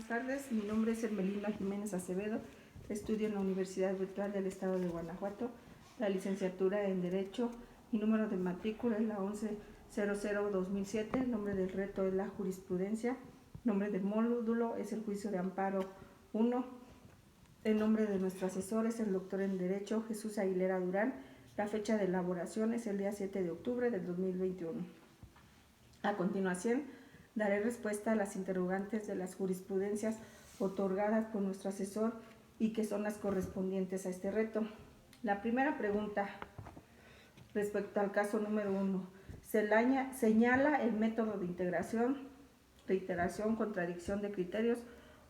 Buenas tardes, mi nombre es Hermelinda Jiménez Acevedo, estudio en la Universidad Virtual del Estado de Guanajuato, la licenciatura en Derecho. Mi número de matrícula es la 1100-2007, el nombre del reto es la jurisprudencia, el nombre del módulo es el juicio de amparo 1, el nombre de nuestro asesor es el doctor en Derecho Jesús Aguilera Durán, la fecha de elaboración es el día 7 de octubre del 2021. A continuación, daré respuesta a las interrogantes de las jurisprudencias otorgadas por nuestro asesor y que son las correspondientes a este reto. La primera pregunta, respecto al caso número 1, señala el método de integración, reiteración, contradicción de criterios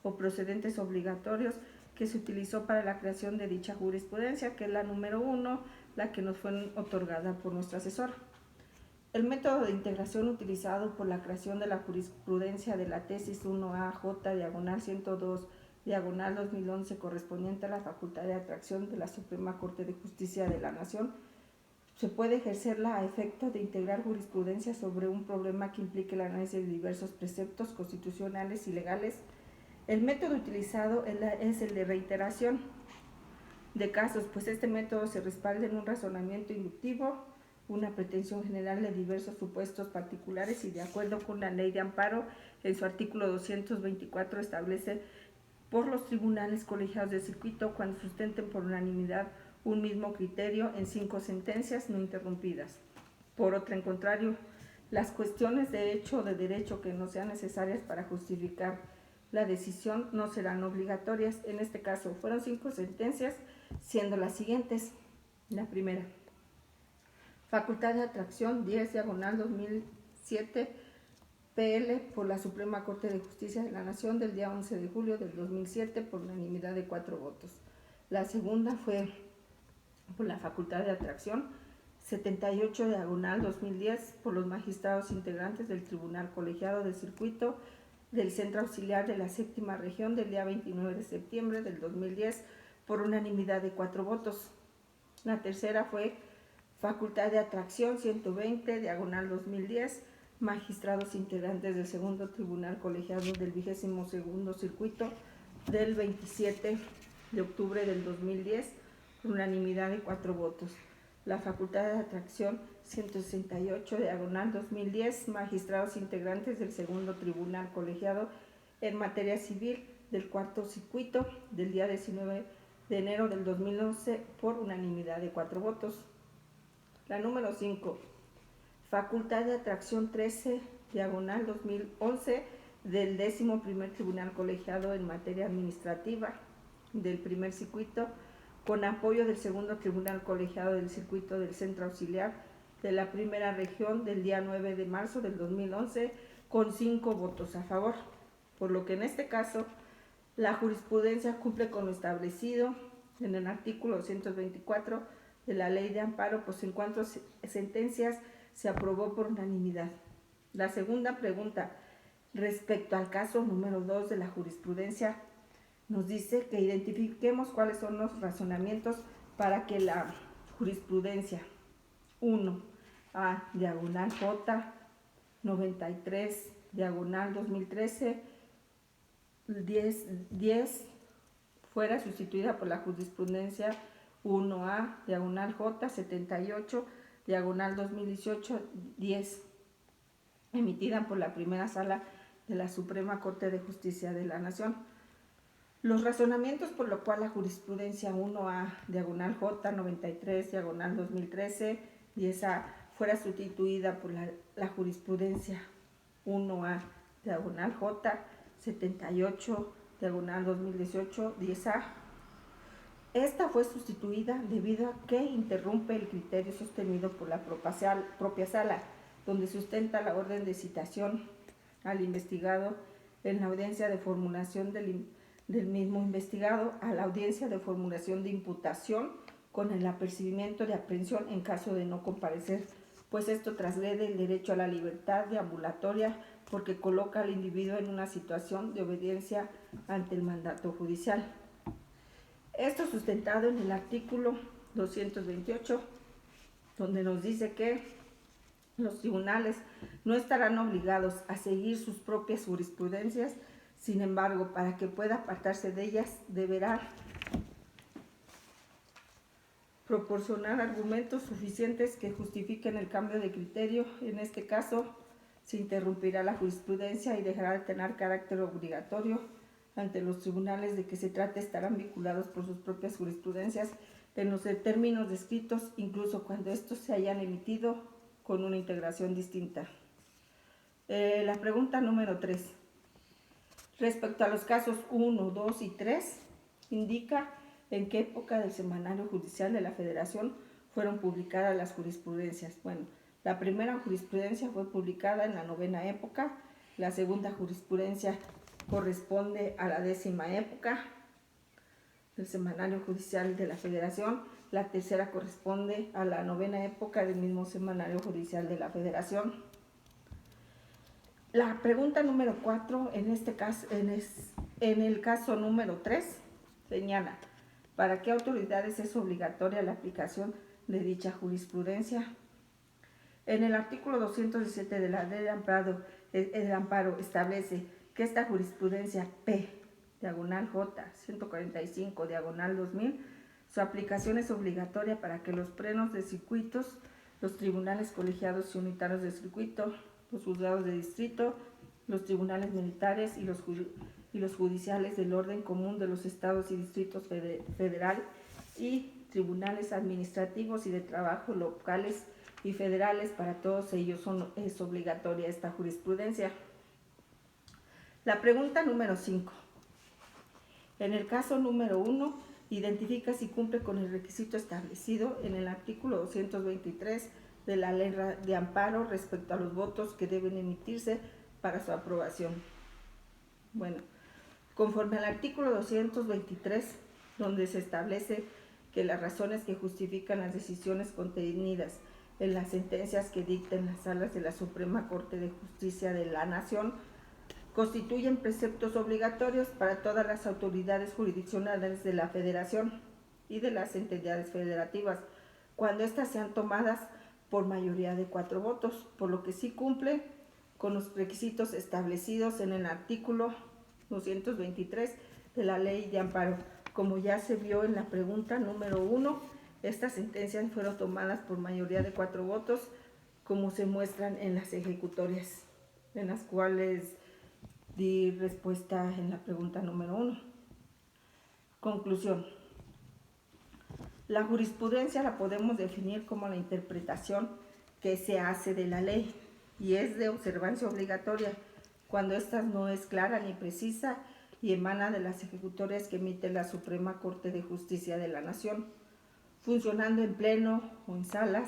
o procedentes obligatorios que se utilizó para la creación de dicha jurisprudencia, que es la número 1, la que nos fue otorgada por nuestro asesor. El método de integración utilizado por la creación de la jurisprudencia de la tesis 1AJ diagonal 102 diagonal 2011 correspondiente a la Facultad de Atracción de la Suprema Corte de Justicia de la Nación se puede ejercerla a efecto de integrar jurisprudencia sobre un problema que implique el análisis de diversos preceptos constitucionales y legales. El método utilizado es el de reiteración de casos, pues este método se respalda en un razonamiento inductivo, una pretensión general de diversos supuestos particulares y de acuerdo con la ley de amparo en su artículo 224 establece por los tribunales colegiados de circuito cuando sustenten por unanimidad un mismo criterio en 5 sentencias no interrumpidas. Por otro, en contrario, las cuestiones de hecho o de derecho que no sean necesarias para justificar la decisión no serán obligatorias. En este caso fueron 5 sentencias, siendo las siguientes. La primera, Facultad de Atracción 10 diagonal 2007 PL por la Suprema Corte de Justicia de la Nación del día 11 de julio del 2007 por unanimidad de 4 votos. La segunda fue por la Facultad de Atracción 78 diagonal 2010 por los magistrados integrantes del Tribunal Colegiado de Circuito del Centro Auxiliar de la Séptima Región del día 29 de septiembre del 2010 por unanimidad de 4 votos. La tercera fue Facultad de Atracción 120 diagonal 2010 magistrados integrantes del Segundo Tribunal Colegiado del 22º Circuito del 27 de octubre del 2010 por unanimidad de 4 votos. La Facultad de Atracción 168 diagonal 2010 magistrados integrantes del Segundo Tribunal Colegiado en materia civil del Cuarto Circuito del día 19 de enero del 2011 por unanimidad de 4 votos. La número 5, Facultad de Atracción 13 diagonal 2011 del 11º Tribunal Colegiado en materia administrativa del primer circuito con apoyo del Segundo Tribunal Colegiado del Circuito del Centro Auxiliar de la Primera Región del día 9 de marzo del 2011 con 5 votos a favor, por lo que en este caso la jurisprudencia cumple con lo establecido en el artículo 224 de la Ley de Amparo, pues en cuanto sentencias se aprobó por unanimidad. La segunda pregunta, respecto al caso número 2 de la jurisprudencia, nos dice que identifiquemos cuáles son los razonamientos para que la jurisprudencia 1 A diagonal J 93 diagonal 2013 10 fuera sustituida por la jurisprudencia 1A diagonal J 78 diagonal 2018 10 emitida por la primera sala de la Suprema Corte de Justicia de la Nación. Los razonamientos por lo cual la jurisprudencia 1A diagonal J 93 diagonal 2013 10A fuera sustituida por la jurisprudencia 1A diagonal J 78 diagonal 2018 10A. Esta fue sustituida debido a que interrumpe el criterio sostenido por la propia sala, donde sustenta la orden de citación al investigado en la audiencia de formulación del mismo investigado a la audiencia de formulación de imputación con el apercibimiento de aprehensión en caso de no comparecer, pues esto trasgrede el derecho a la libertad deambulatoria porque coloca al individuo en una situación de obediencia ante el mandato judicial. Esto sustentado en el artículo 228, donde nos dice que los tribunales no estarán obligados a seguir sus propias jurisprudencias Sin embargo, para que pueda apartarse de ellas, deberá proporcionar argumentos suficientes que justifiquen el cambio de criterio. En este caso, se interrumpirá la jurisprudencia y dejará de tener carácter obligatorio. Ante los tribunales de que se trate estarán vinculados por sus propias jurisprudencias en los términos descritos, incluso cuando estos se hayan emitido con una integración distinta. La pregunta número 3. Respecto a los casos 1, 2 y 3, indica en qué época del Semanario Judicial de la Federación fueron publicadas las jurisprudencias. Bueno, la primera jurisprudencia fue publicada en la 9ª época, la segunda jurisprudencia corresponde a la 10ª época del Semanario Judicial de la Federación, la tercera corresponde a la 9ª época del mismo Semanario Judicial de la Federación. La pregunta número 4, en este caso, en el caso número 3, señala ¿para qué autoridades es obligatoria la aplicación de dicha jurisprudencia? En el artículo 217 de la Ley de Amparo, el amparo establece que esta jurisprudencia P/J 145 2000, su aplicación es obligatoria para que los plenos de circuitos, los tribunales colegiados y unitarios de circuito, los juzgados de distrito, los tribunales militares y los judiciales del orden común de los estados y distritos federal y tribunales administrativos y de trabajo locales y federales, para todos ellos es obligatoria esta jurisprudencia. La pregunta número 5. En el caso número 1, identifica si cumple con el requisito establecido en el artículo 223 de la Ley de Amparo respecto a los votos que deben emitirse para su aprobación. Bueno, conforme al artículo 223, donde se establece que las razones que justifican las decisiones contenidas en las sentencias que dicten las salas de la Suprema Corte de Justicia de la Nación constituyen preceptos obligatorios para todas las autoridades jurisdiccionales de la Federación y de las entidades federativas, cuando éstas sean tomadas por mayoría de 4 votos, por lo que sí cumple con los requisitos establecidos en el artículo 223 de la Ley de Amparo. Como ya se vio en la pregunta número 1, estas sentencias fueron tomadas por mayoría de 4 votos, como se muestran en las ejecutorias, en las cuales di respuesta en la pregunta número 1. Conclusión. La jurisprudencia la podemos definir como la interpretación que se hace de la ley y es de observancia obligatoria cuando ésta no es clara ni precisa y emana de las ejecutorias que emite la Suprema Corte de Justicia de la Nación, funcionando en pleno o en salas